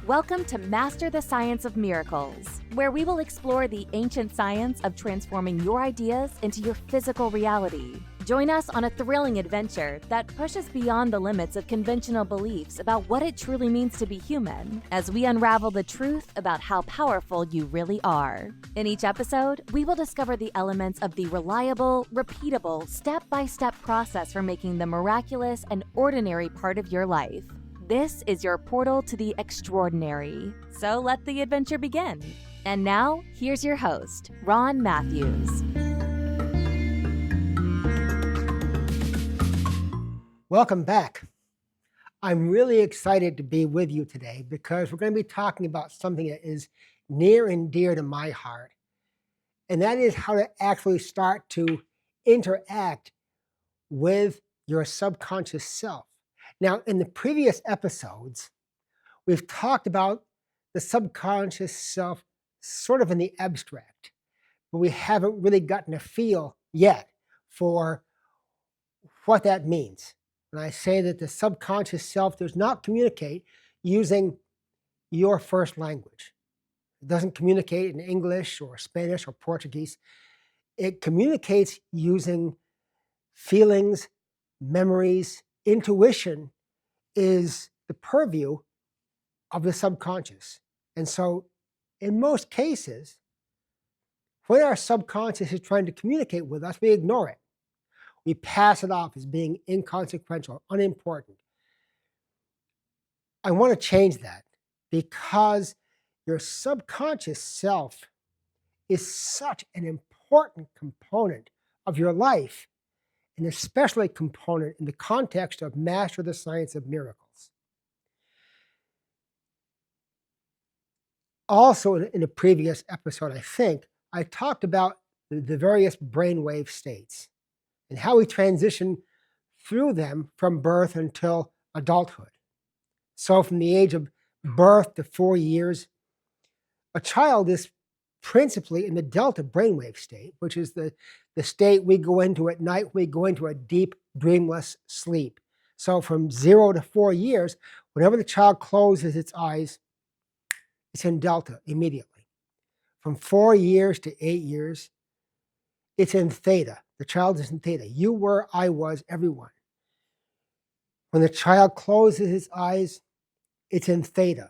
Welcome to Master the Science of Miracles, where we will explore the ancient science of transforming your ideas into your physical reality. Join us on a thrilling adventure that pushes beyond the limits of conventional beliefs about what it truly means to be human, as we unravel the truth about how powerful you really are. In each episode, we will discover the elements of the reliable, repeatable, step-by-step process for making the miraculous and ordinary part of your life. This is your portal to the extraordinary. So let the adventure begin. And now, here's your host, Ron Matthews. Welcome back. I'm really excited to be with you today because we're going to be talking about something that is near and dear to my heart. And that is how to actually start to interact with your subconscious self. Now, in the previous episodes, we've talked about the subconscious self sort of in the abstract, but we haven't really gotten a feel yet for what that means. And I say that the subconscious self does not communicate using your first language. It doesn't communicate in English or Spanish or Portuguese. It communicates using feelings, memories. Intuition is the purview of the subconscious. And so in most cases, when our subconscious is trying to communicate with us, we ignore it. We pass it off as being inconsequential, unimportant. I want to change that because your subconscious self is such an important component of your life, and especially a component in the context of Master the Science of Miracles. Also, in a previous episode, I think, I talked about the various brainwave states and how we transition through them from birth until adulthood. So from the age of birth to 4 years, a child is principally in the delta brainwave state, which is the state we go into at night. We go into a deep, dreamless sleep. So from 0 to 4 years, whenever the child closes its eyes, it's in delta immediately. From 4 years to 8 years, it's in theta. The child is in theta. You were, I was, everyone. When the child closes his eyes, it's in theta.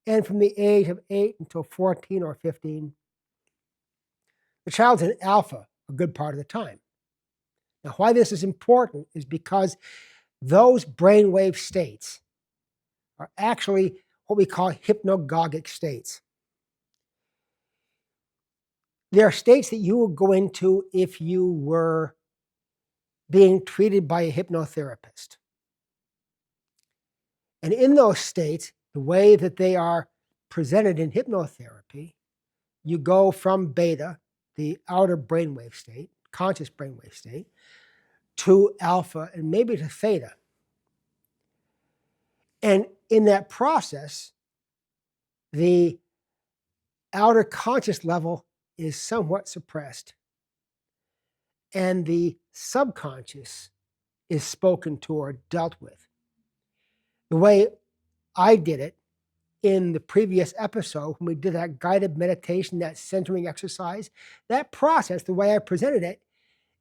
And from the age of 8 until 14 or 15, the child's in alpha a good part of the time. Now, why this is important is because those brainwave states are actually what we call hypnogogic states. There are states that you would go into if you were being treated by a hypnotherapist. And in those states, the way that they are presented in hypnotherapy, you go from beta, the outer brainwave state, conscious brainwave state, to alpha and maybe to theta. And in that process, the outer conscious level is somewhat suppressed, and the subconscious is spoken to or dealt with. The way I did it in the previous episode, when we did that guided meditation, that centering exercise, that process, the way I presented it,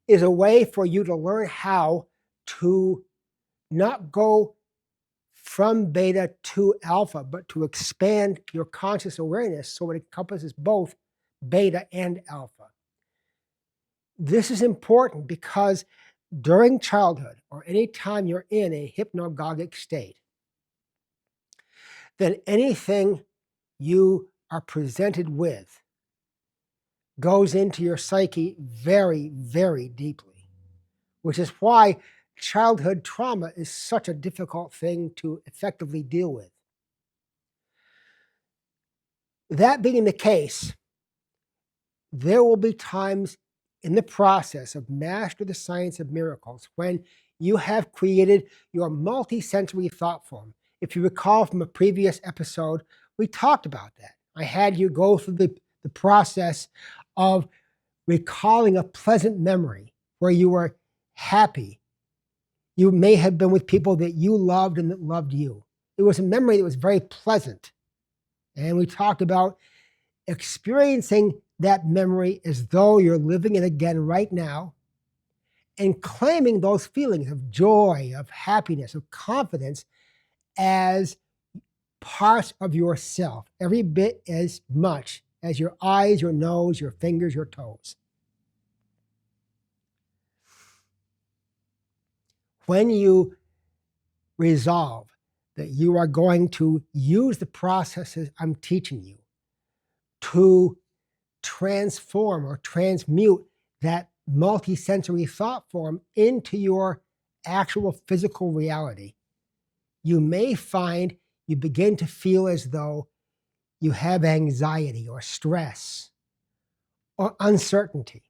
is a way for you to learn how to not go from beta to alpha, but to expand your conscious awareness so it encompasses both beta and alpha. This is important because during childhood, or any time you're in a hypnagogic state, then anything you are presented with goes into your psyche very, very deeply, which is why childhood trauma is such a difficult thing to effectively deal with. That being the case, there will be times in the process of Master the Science of Miracles when you have created your multisensory thought form. If you recall from a previous episode, we talked about that. I had you go through the process of recalling a pleasant memory where you were happy. You may have been with people that you loved and that loved you. It was a memory that was very pleasant. And we talked about experiencing that memory as though you're living it again right now and claiming those feelings of joy, of happiness, of confidence as parts of yourself, every bit as much as your eyes, your nose, your fingers, your toes. When you resolve that you are going to use the processes I'm teaching you to transform or transmute that multisensory thought form into your actual physical reality, you may find you begin to feel as though you have anxiety or stress or uncertainty.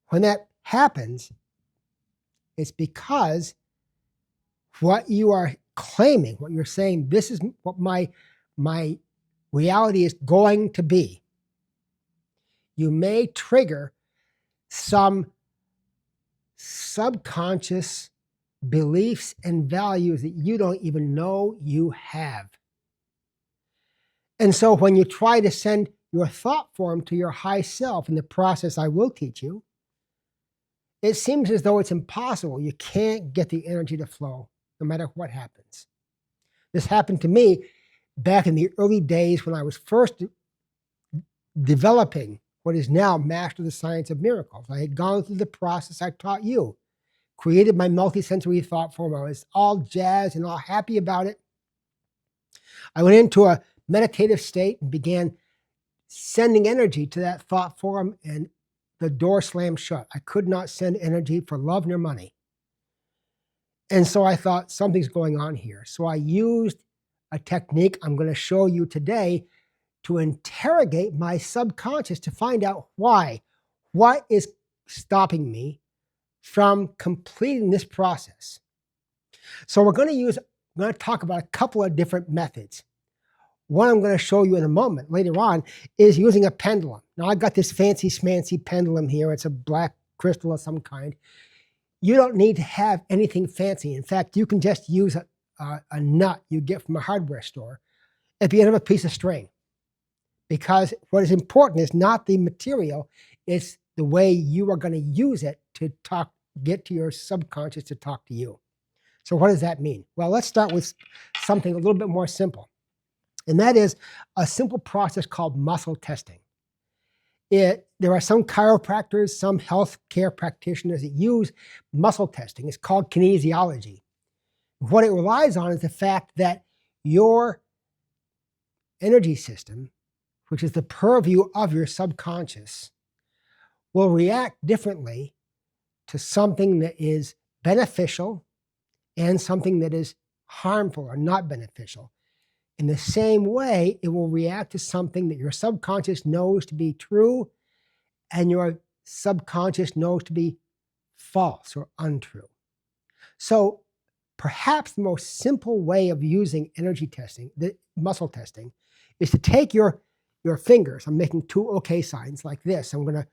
When that happens, it's because what you are claiming, what you're saying, this is what my reality is going to be. You may trigger some subconscious beliefs and values that you don't even know you have. And so when you try to send your thought form to your high self in the process I will teach you, it seems as though it's impossible. You can't get the energy to flow no matter what happens. This happened to me back in the early days when I was first developing what is now Master the Science of Miracles. I had gone through the process I taught you, created my multisensory thought form. I was all jazzed and all happy about it. I went into a meditative state and began sending energy to that thought form, and the door slammed shut. I could not send energy for love nor money. And so I thought something's going on here. So I used a technique I'm going to show you today to interrogate my subconscious to find out why. What is stopping me from completing this process? So we're going to talk about a couple of different methods. One I'm going to show you in a moment later on is using a pendulum. Now I got this fancy schmancy pendulum here. It's a black crystal of some kind. You don't need to have anything fancy. In fact, you can just use a nut you get from a hardware store at the end of a piece of string. Because what is important is not the material, it's the way you are going to use it to get to your subconscious to talk to you. So what does that mean? Well, let's start with something a little bit more simple. And that is a simple process called muscle testing. There are some chiropractors, some healthcare practitioners that use muscle testing. It's called kinesiology. What it relies on is the fact that your energy system, which is the purview of your subconscious, will react differently to something that is beneficial and something that is harmful or not beneficial. In the same way, it will react to something that your subconscious knows to be true and your subconscious knows to be false or untrue. So perhaps the most simple way of using energy testing, the muscle testing, is to take your fingers. I'm making two okay signs like this. I'm going to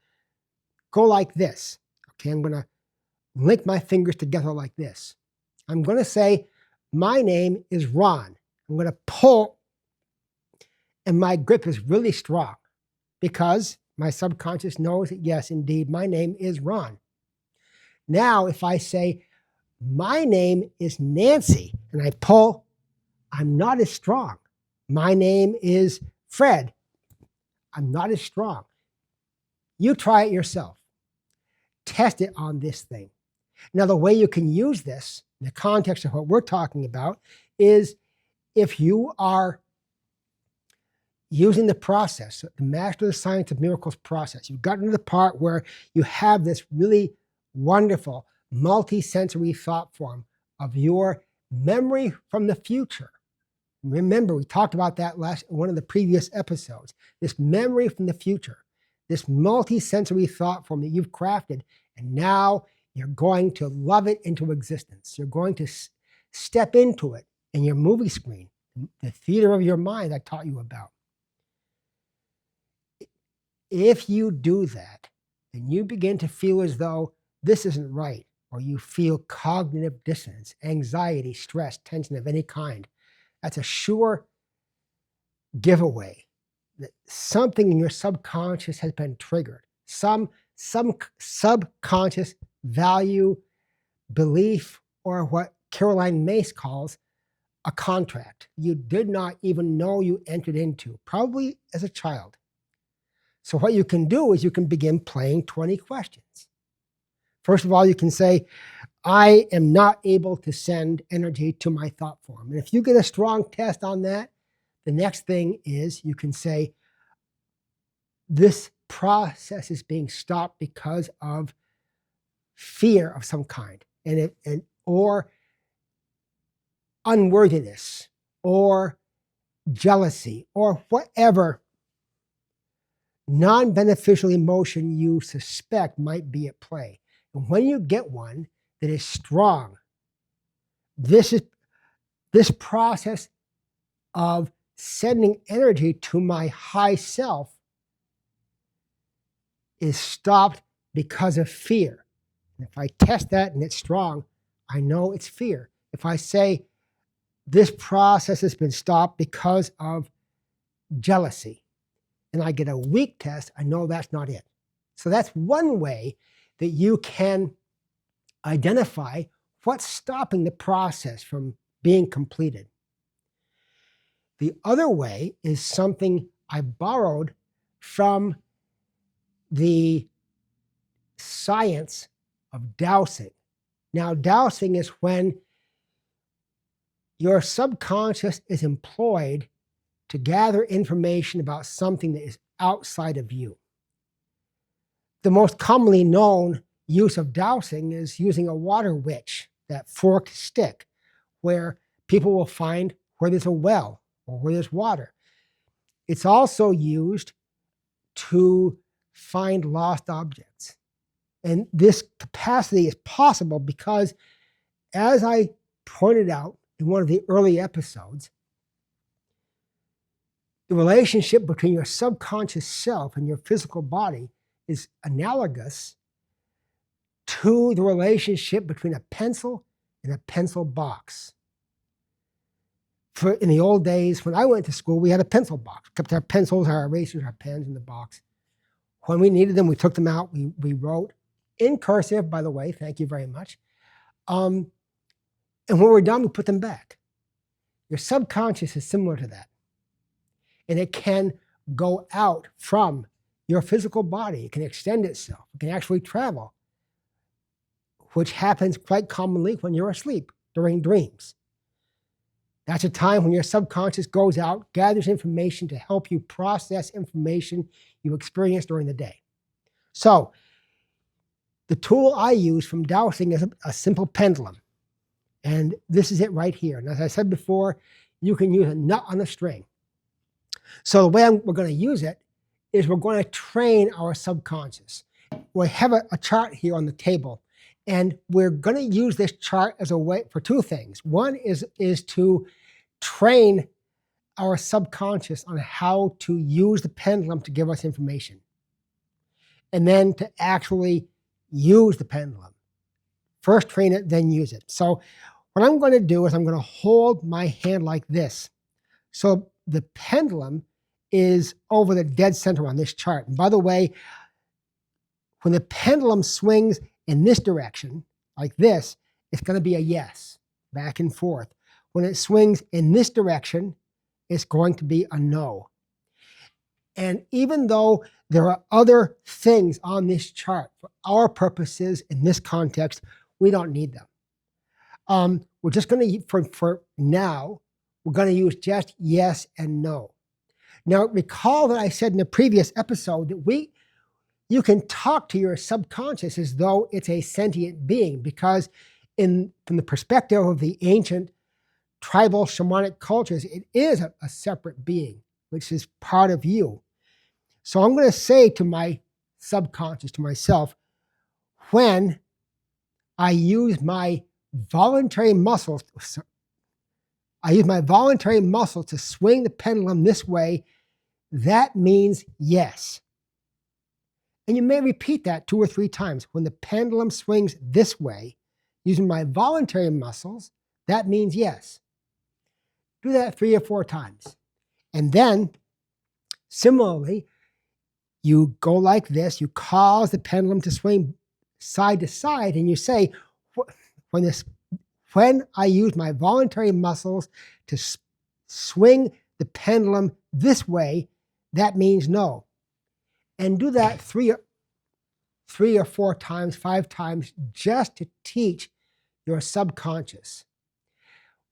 go like this. Okay, I'm going to link my fingers together like this. I'm going to say, my name is Ron. I'm going to pull, and my grip is really strong because my subconscious knows that, yes, indeed, my name is Ron. Now, if I say, my name is Nancy, and I pull, I'm not as strong. My name is Fred. I'm not as strong. You try it yourself. Test it on this thing. Now, the way you can use this in the context of what we're talking about is if you are using the process, the Master the Science of Miracles process, you've gotten to the part where you have this really wonderful multi-sensory thought form of your memory from the future. Remember, we talked about that one of the previous episodes, this memory from the future, this multi-sensory thought form that you've crafted, and now you're going to love it into existence. You're going to step into it in your movie screen, the theater of your mind I taught you about. If you do that, and you begin to feel as though this isn't right, or you feel cognitive dissonance, anxiety, stress, tension of any kind, that's a sure giveaway that something in your subconscious has been triggered. Some subconscious value, belief, or what Caroline Mace calls a contract you did not even know you entered into, probably as a child. So what you can do is you can begin playing 20 questions. First of all, you can say, I am not able to send energy to my thought form. And if you get a strong test on that, the next thing is you can say, this process is being stopped because of fear of some kind, or unworthiness, or jealousy, or whatever non-beneficial emotion you suspect might be at play. And when you get one that is strong, this process of sending energy to my high self is stopped because of fear. And if I test that and it's strong, I know it's fear. If I say this process has been stopped because of jealousy, and I get a weak test, I know that's not it. So that's one way that you can identify what's stopping the process from being completed. The other way is something I borrowed from the science of dowsing. Now, dowsing is when your subconscious is employed to gather information about something that is outside of you. The most commonly known use of dowsing is using a water witch, that forked stick, where people will find where there's a well or where there's water. It's also used to find lost objects. And this capacity is possible because, as I pointed out in one of the early episodes, the relationship between your subconscious self and your physical body is analogous to the relationship between a pencil and a pencil box. In the old days, when I went to school, we had a pencil box. We kept our pencils, our erasers, our pens in the box. When we needed them, we took them out. We wrote in cursive, by the way, thank you very much. And when we're done, we put them back. Your subconscious is similar to that. And it can go out from your physical body. It can extend itself. It can actually travel, which happens quite commonly when you're asleep during dreams. That's a time when your subconscious goes out, gathers information to help you process information you experience during the day. So the tool I use from dowsing is a simple pendulum. And this is it right here. And as I said before, you can use a nut on a string. So the way we're going to use it is we're going to train our subconscious. We have a chart here on the table, and we're going to use this chart as a way for two things. One is to train our subconscious on how to use the pendulum to give us information, and then to actually use the pendulum. First train it, then use it. So what I'm going to do is I'm going to hold my hand like this. So the pendulum is over the dead center on this chart. And by the way, when the pendulum swings in this direction, like this, it's going to be a yes, back and forth. When it swings in this direction, it's going to be a no. And even though there are other things on this chart, for our purposes in this context, we don't need them. We're just going to, for now, we're going to use just yes and no. Now, recall that I said in the previous episode that you can talk to your subconscious as though it's a sentient being, because from the perspective of the ancient tribal shamanic cultures, it is a separate being, which is part of you. So I'm going to say to my subconscious, to myself, when I use my voluntary muscles, to swing the pendulum this way, that means yes. And you may repeat that 2 or 3 times. When the pendulum swings this way, using my voluntary muscles, that means yes. Do that 3 or 4 times. And then, similarly, you go like this, you cause the pendulum to swing side to side, and you say, when I use my voluntary muscles to swing the pendulum this way, that means no. And do that three or four times, 5 times, just to teach your subconscious.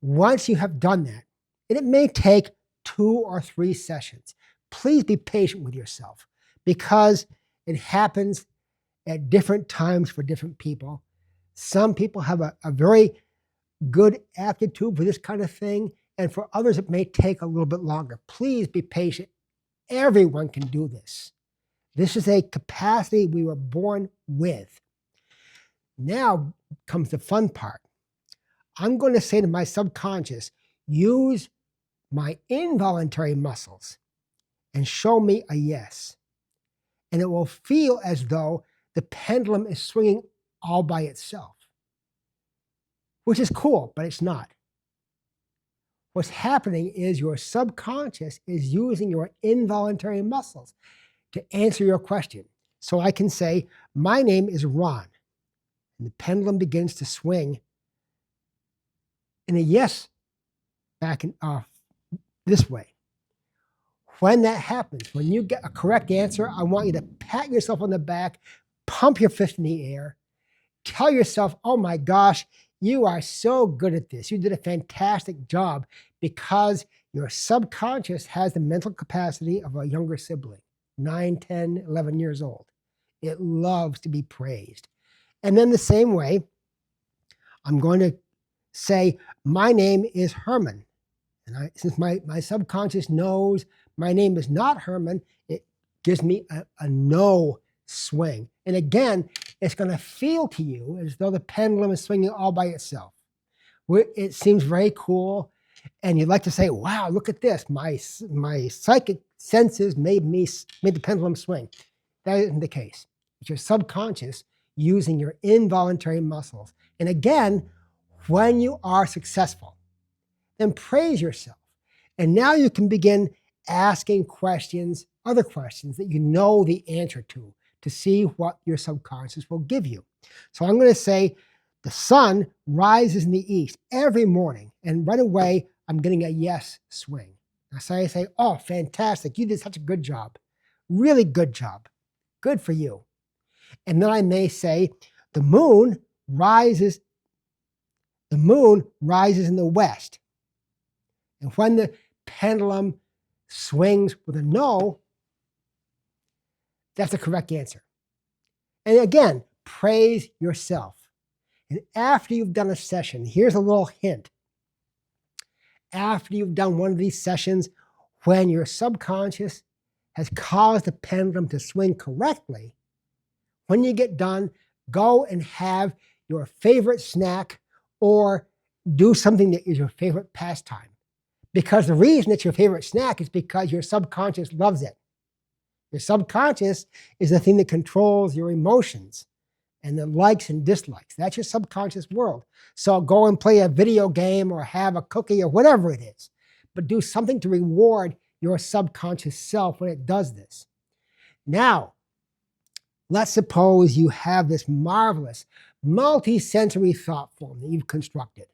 Once you have done that, and it may take 2 or 3 sessions, please be patient with yourself because it happens at different times for different people. Some people have a very good aptitude for this kind of thing, and for others, it may take a little bit longer. Please be patient. Everyone can do this. This is a capacity we were born with. Now comes the fun part. I'm going to say to my subconscious, use my involuntary muscles and show me a yes. And it will feel as though the pendulum is swinging all by itself, which is cool, but it's not. What's happening is your subconscious is using your involuntary muscles to answer your question. So I can say, my name is Ron, and the pendulum begins to swing in a yes back and off this way. When that happens, when you get a correct answer, I want you to pat yourself on the back, pump your fist in the air, tell yourself, oh my gosh, you are so good at this. You did a fantastic job, because your subconscious has the mental capacity of a younger sibling, 9, 10, 11 years old. It loves to be praised. And then the same way, I'm going to say, my name is Herman. And since my subconscious knows my name is not Herman, it gives me a no swing. And again, it's going to feel to you as though the pendulum is swinging all by itself. It seems very cool. And you'd like to say, wow, look at this. My psychic senses made the pendulum swing. That isn't the case. It's your subconscious using your involuntary muscles. And again, when you are successful, then praise yourself. And now you can begin asking questions, other questions that you know the answer to see what your subconscious will give you. So I'm going to say, the sun rises in the east every morning, and right away, I'm getting a yes swing. So I say, oh, fantastic. You did such a good job. Really good job. Good for you. And then I may say, the moon rises in the west. And when the pendulum swings with a no, that's the correct answer. And again, praise yourself. And after you've done a session, here's a little hint. After you've done one of these sessions, when your subconscious has caused the pendulum to swing correctly, when you get done, go and have your favorite snack or do something that is your favorite pastime. Because the reason it's your favorite snack is because your subconscious loves it. Your subconscious is the thing that controls your emotions and the likes and dislikes. That's your subconscious world. So go and play a video game or have a cookie or whatever it is, but do something to reward your subconscious self when it does this. Now, let's suppose you have this marvelous multisensory thought form that you've constructed,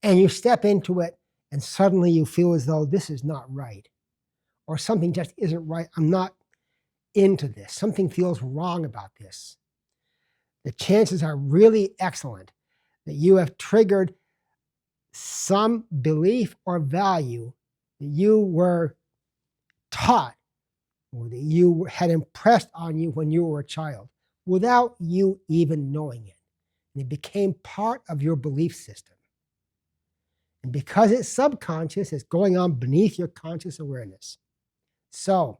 and you step into it and suddenly you feel as though this is not right, or something just isn't right. I'm not into this. Something feels wrong about this. The chances are really excellent that you have triggered some belief or value that you were taught or that you had impressed on you when you were a child without you even knowing it. And it became part of your belief system. And because it's subconscious, it's going on beneath your conscious awareness. So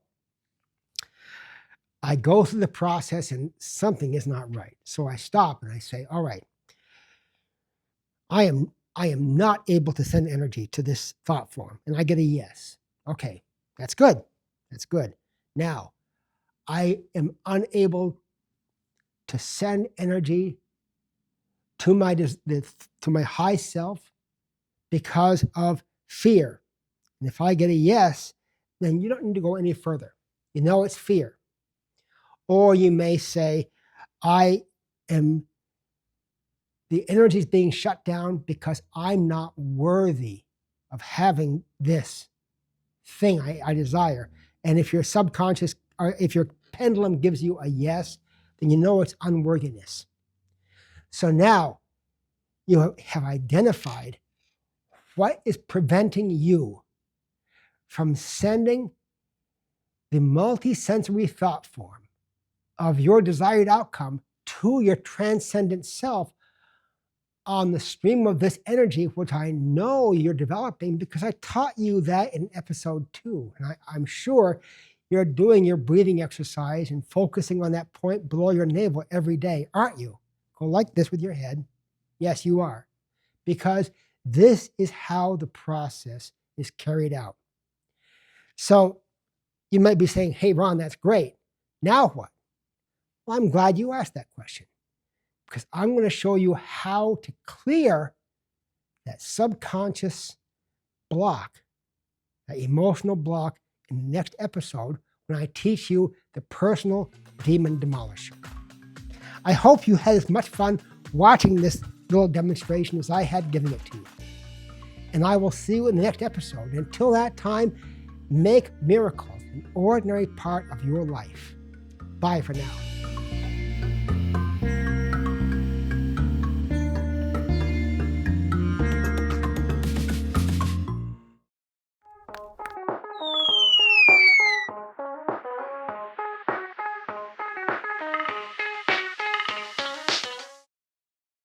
I go through the process and something is not right. So I stop and I say, all right, I am not able to send energy to this thought form. And I get a yes. Okay, that's good. That's good. Now, I am unable to send energy to my high self because of fear. And if I get a yes, then you don't need to go any further. You know it's fear. Or you may say, the energy is being shut down because I'm not worthy of having this thing I desire. And if your subconscious, or if your pendulum gives you a yes, then you know it's unworthiness. So now you have identified what is preventing you from sending the multisensory thought form of your desired outcome to your transcendent self on the stream of this energy, which I know you're developing because I taught you that in episode 2. And I'm sure you're doing your breathing exercise and focusing on that point below your navel every day, aren't you? Go like this with your head. Yes, you are. Because this is how the process is carried out. So you might be saying, hey, Ron, that's great. Now what? Well, I'm glad you asked that question, because I'm going to show you how to clear that subconscious block, that emotional block, in the next episode when I teach you the personal Demon Demolisher. I hope you had as much fun watching this little demonstration as I had giving it to you. And I will see you in the next episode. Until that time, make miracles an ordinary part of your life. Bye for now.